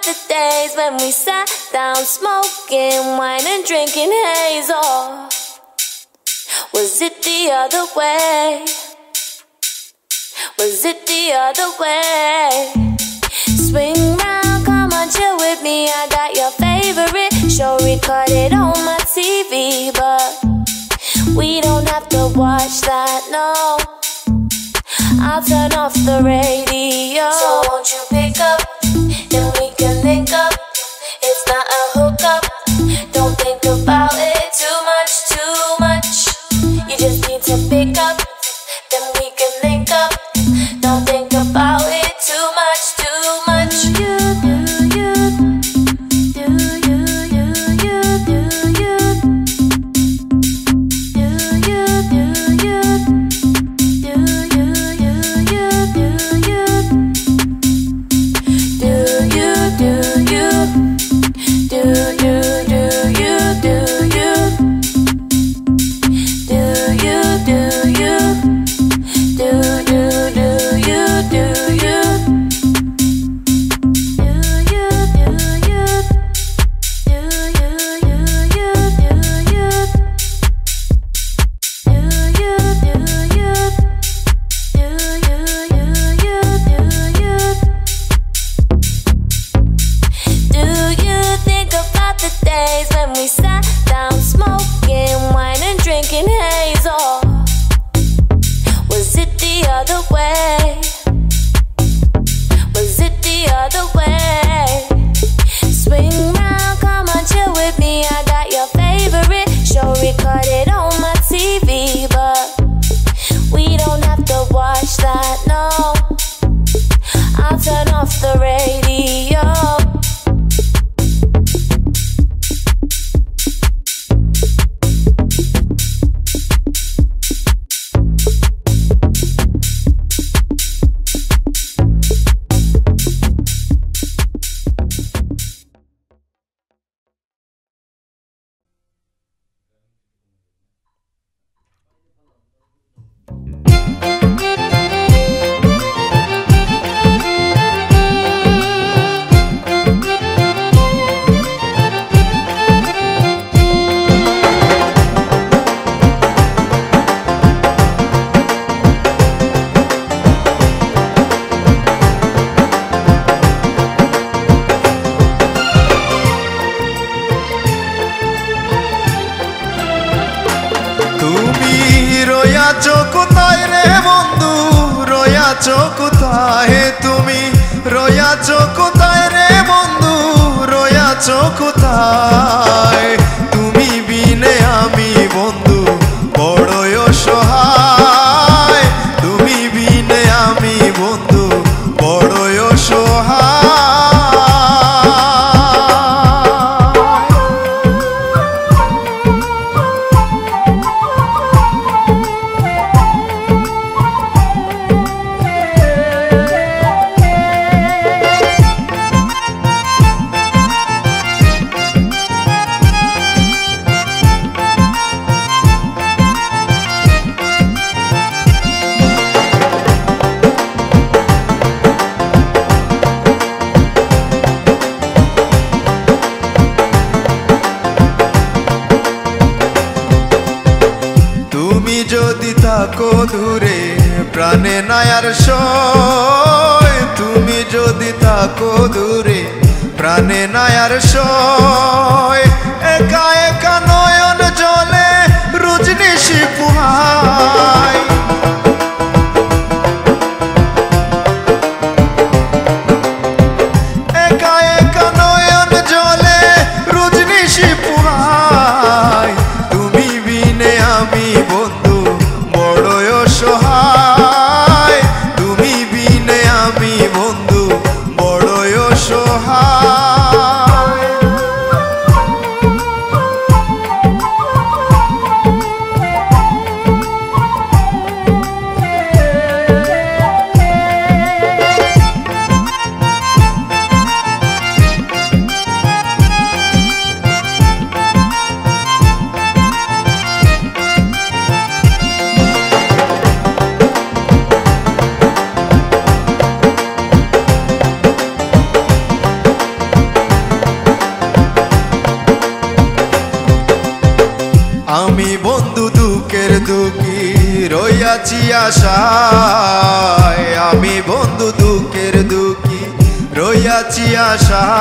the days when we sat down smoking wine and drinking haze? Or was it the other way? Was it the other way? Swing round, come on, chill with me. I got your favorite show recorded on my TV, but we don't have to watch that, no. I'll turn off the radio. So won't you pick up, then we can link up. It's not a hookup. Don't think about it too much. You just need to pick up, then we can link up. Don't think about it too much. বড় অসহায় দুঃখী রইয়াছি আশায়, আমি বন্ধু দুঃখের দুঃখী রইয়াছি আশায়।